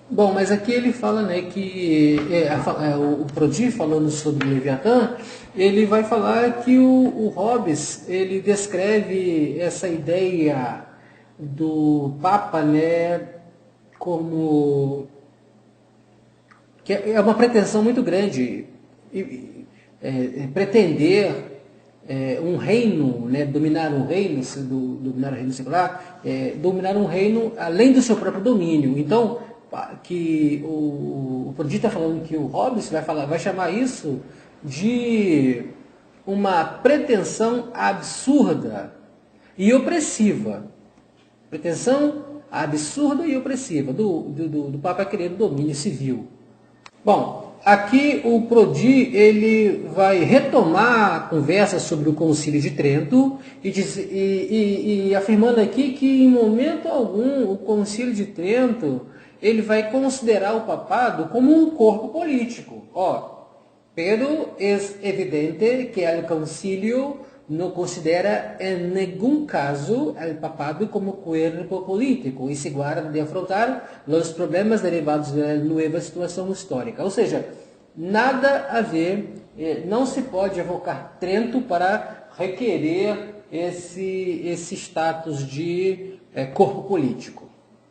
Bom, mas aqui ele fala, né, que o Prodi falando sobre Leviatã, ele vai falar que o Hobbes ele descreve essa ideia do Papa, né, como que é uma pretensão muito grande pretender um reino, né, dominar um reino, dominar o reino secular, dominar um reino além do seu próprio domínio. Então, que o Prodi está falando que o Hobbes vai chamar isso de uma pretensão absurda e opressiva. Pretensão absurda e opressiva do Papa querer domínio civil. Bom, aqui o Prodi ele vai retomar a conversa sobre o Concílio de Trento e afirmando aqui que em momento algum o Concílio de Trento ele vai considerar o papado como um corpo político. Pero es evidente que el concilio no considera en ningún caso el papado como cuerpo político y se guarda de afrontar los problemas derivados de la nueva situação histórica. Ou seja, nada a ver, não se pode evocar Trento para requerer esse status de corpo político.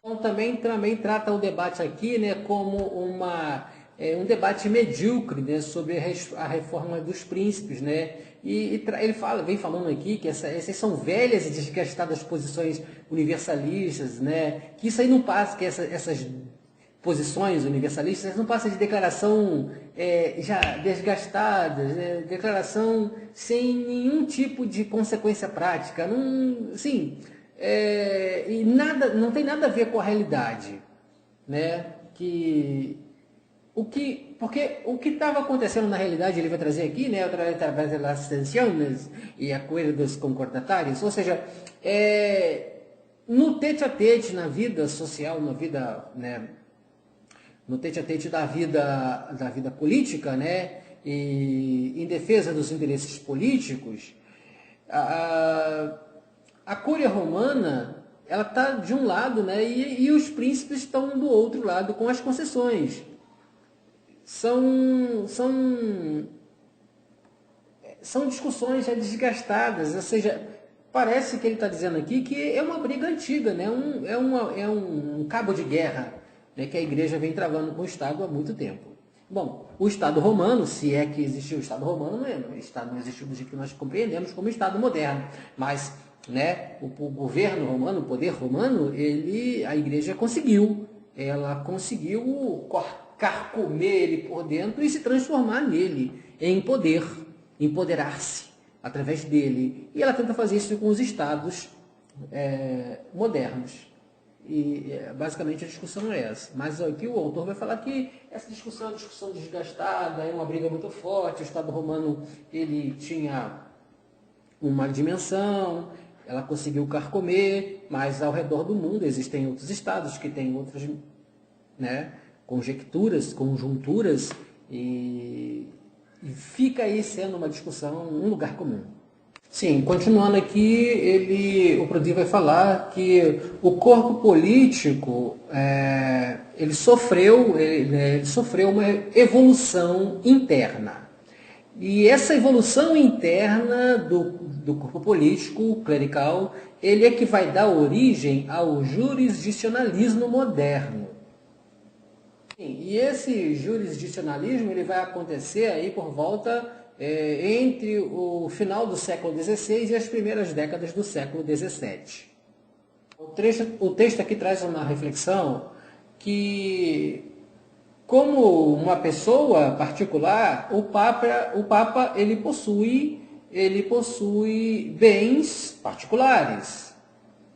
Então, também trata o debate aqui, né, como um debate medíocre, né, sobre a reforma dos príncipes, né? Ele vem falando aqui que essas são velhas e desgastadas posições universalistas, né? Que isso aí não passa, que essas posições universalistas não passam de declaração já desgastadas, né? Declaração sem nenhum tipo de consequência prática, não, sim, e nada, não tem nada a ver com a realidade, né? Porque o que estava acontecendo na realidade, ele vai trazer aqui, né, através das tensiones e acordos concordatários, ou seja, no tete-a-tete, na vida social, na vida, né, no tete-a-tete da vida política, né, e em defesa dos interesses políticos, a Cúria Romana, ela está de um lado, né, e os príncipes estão do outro lado com as concessões. São discussões já desgastadas, ou seja, parece que ele está dizendo aqui que é uma briga antiga, né? É um cabo de guerra, né, que a igreja vem travando com o Estado há muito tempo. Bom, o Estado romano, se é que existiu o Estado romano, o Estado não existiu do jeito que nós compreendemos como Estado moderno, mas, né, o governo romano, o poder romano, a igreja conseguiu, ela conseguiu carcomer ele por dentro e se transformar nele, em poder, empoderar-se através dele. E ela tenta fazer isso com os estados modernos. E basicamente a discussão é essa. Mas aqui o autor vai falar que essa discussão é uma discussão desgastada, é uma briga muito forte. O Estado romano ele tinha uma dimensão, ela conseguiu carcomer, mas ao redor do mundo existem outros estados que têm outras, né, conjunturas, e fica aí sendo uma discussão, um lugar comum. Sim, continuando aqui, o Prodi vai falar que o corpo político ele sofreu uma evolução interna. E essa evolução interna do corpo político clerical, ele é que vai dar origem ao jurisdicionalismo moderno. E esse jurisdicionalismo ele vai acontecer aí por volta entre o final do século XVI e as primeiras décadas do século XVII. O texto aqui traz uma reflexão que, como uma pessoa particular, o Papa ele possui bens particulares.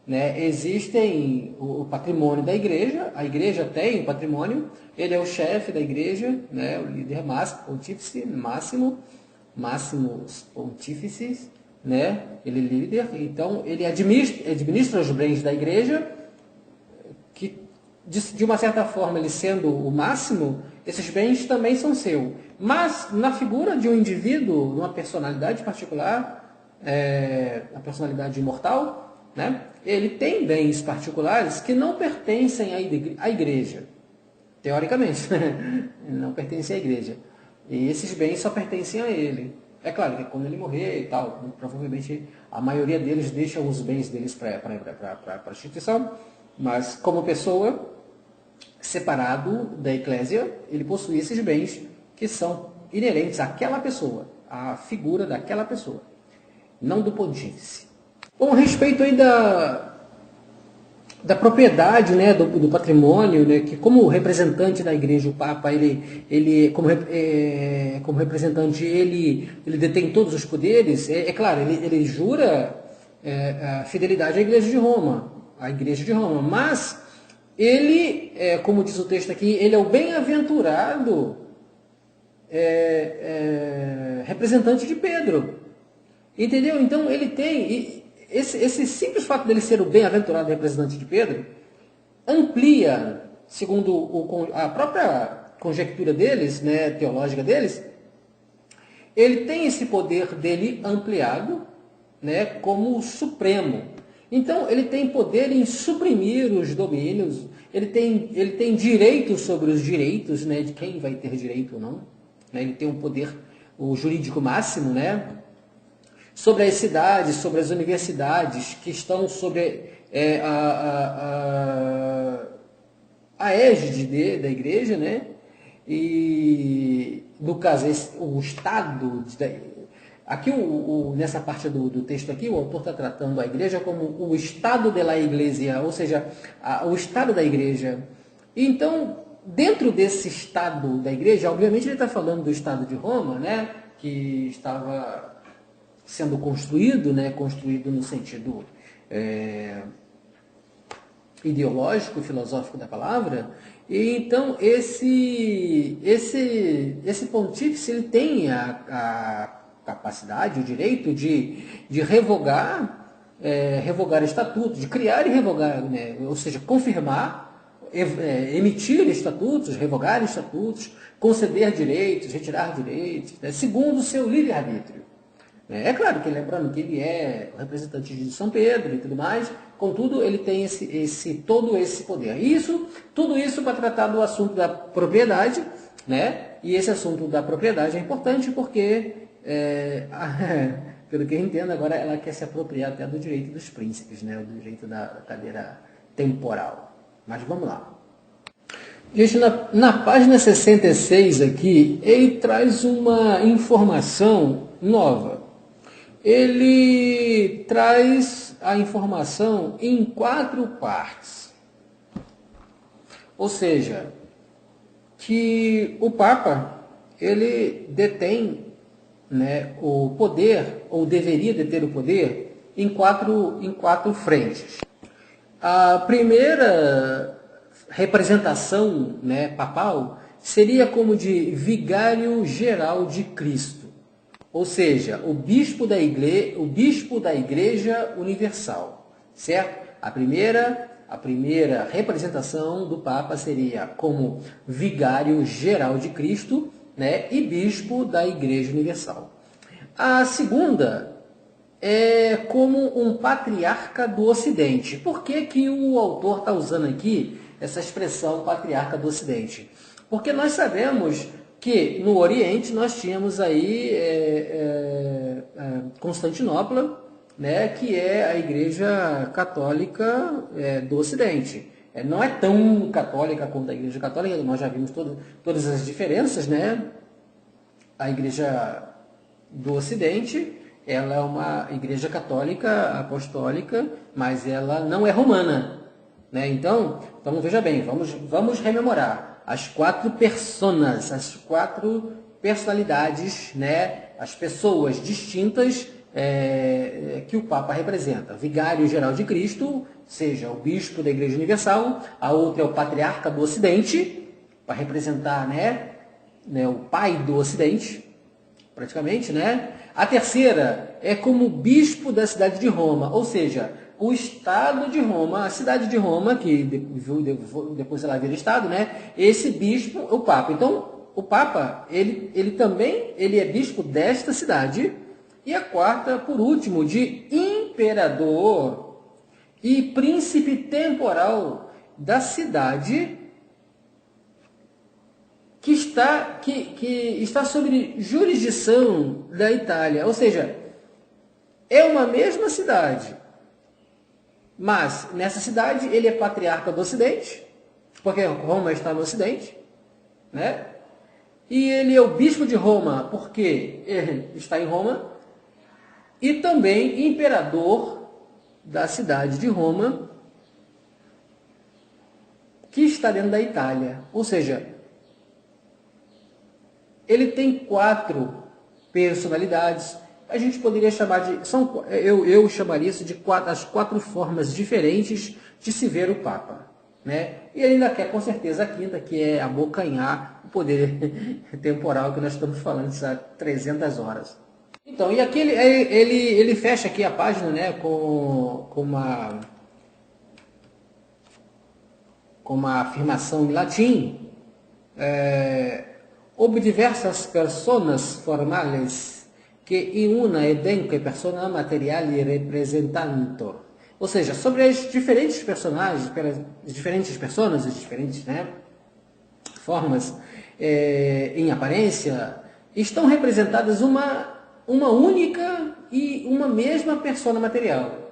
Né? Existem o patrimônio da igreja, a igreja tem o patrimônio, ele é o chefe da igreja, né? O líder máximo, máximos pontífices, né? Ele é líder, então ele administra os bens da igreja, que de uma certa forma, ele sendo o máximo, esses bens também são seus. Mas na figura de um indivíduo, numa personalidade particular, a personalidade imortal, né? Ele tem bens particulares que não pertencem à igreja. teoricamente, ele não pertence à igreja. E esses bens só pertencem a ele. É claro que quando ele morrer e tal, provavelmente a maioria deles deixa os bens deles para a instituição, mas como pessoa, separado da eclésia, ele possui esses bens que são inerentes àquela pessoa, à figura daquela pessoa, não do pontífice. Bom, a respeito aí da propriedade, né, do patrimônio, né, que como representante da igreja, o Papa, ele como representante, ele detém todos os poderes, claro, ele jura a fidelidade à igreja de Roma, mas ele, como diz o texto aqui, ele é o bem-aventurado representante de Pedro, entendeu? Então ele tem... Esse simples fato dele ser o bem-aventurado representante de Pedro amplia, segundo a própria conjectura deles, né, teológica deles, ele tem esse poder dele ampliado, né, como o supremo. Então ele tem poder em suprimir os domínios, ele tem direito sobre os direitos, né, de quem vai ter direito ou não, né, ele tem um poder, o jurídico máximo, né, sobre as cidades, sobre as universidades que estão sobre a égide da igreja, né? E, no caso, o Estado... Aqui, nessa parte do texto aqui, o autor está tratando a igreja como o Estado de la Iglesia, ou seja, o Estado da igreja. Então, dentro desse Estado da igreja, obviamente ele está falando do Estado de Roma, né? Que estava sendo construído, né, construído no sentido ideológico, filosófico da palavra, e então esse pontífice ele tem a capacidade, o direito de revogar, revogar estatutos, de criar e revogar, né, ou seja, confirmar, emitir estatutos, revogar estatutos, conceder direitos, retirar direitos, né, segundo o seu livre-arbítrio. É claro que lembrando que ele é o representante de São Pedro e tudo mais, contudo ele tem todo esse poder. Tudo isso para tratar do assunto da propriedade, né? E esse assunto da propriedade é importante porque, pelo que eu entendo, agora ela quer se apropriar até do direito dos príncipes, né? Do direito da cadeira temporal. Mas vamos lá. Gente, na página 66 aqui, ele traz uma informação nova. Ele traz a informação em 4 partes. Ou seja, que o Papa, ele detém, né, o poder, ou deveria deter o poder, em quatro frentes. A primeira representação, né, papal seria como de vigário geral de Cristo. Ou seja, o bispo da Igreja Universal, certo? A primeira representação do Papa seria como vigário geral de Cristo, né, e bispo da Igreja Universal. A segunda é como um patriarca do Ocidente. Por que que o autor está usando aqui essa expressão patriarca do Ocidente? Porque nós sabemos que no Oriente nós tínhamos aí Constantinopla, né, que é a Igreja Católica do Ocidente. Não é tão católica quanto a Igreja Católica, nós já vimos todas as diferenças, né? A Igreja do Ocidente, ela é uma Igreja Católica apostólica, mas ela não é romana, né? Então veja bem, vamos rememorar as 4 personas, as 4 personalidades, né? As pessoas distintas que o Papa representa. Vigário geral de Cristo, seja o bispo da Igreja Universal, a outra é o patriarca do Ocidente, para representar, né, o pai do Ocidente, praticamente, né? A terceira é como bispo da cidade de Roma, ou seja, o Estado de Roma, a cidade de Roma, que depois ela vira Estado, né? Esse bispo, o Papa. Então, o Papa, ele também é bispo desta cidade. E a quarta, por último, de imperador e príncipe temporal da cidade que está sob jurisdição da Itália. Ou seja, é uma mesma cidade, mas nessa cidade ele é patriarca do Ocidente, porque Roma está no Ocidente, né? E ele é o bispo de Roma, porque ele está em Roma, e também imperador da cidade de Roma, que está dentro da Itália. Ou seja, ele tem 4 personalidades. A gente poderia chamar de... eu chamaria isso de as 4 formas diferentes de se ver o Papa, né? E ele ainda quer, com certeza, a quinta, que é abocanhar o poder temporal que nós estamos falando há 300 horas. Então, e aqui ele fecha aqui a página, né, com uma afirmação em latim, ob diversas personas formales que in una edenque persona materiali representanto. Ou seja, sobre as diferentes personagens, pelas diferentes personas, as diferentes, né, formas em aparência, estão representadas uma única e uma mesma persona material.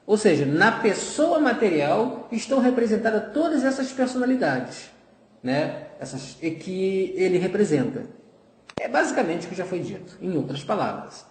Ou seja, na pessoa material estão representadas todas essas personalidades, né? Essas que ele representa. É basicamente o que já foi dito, em outras palavras.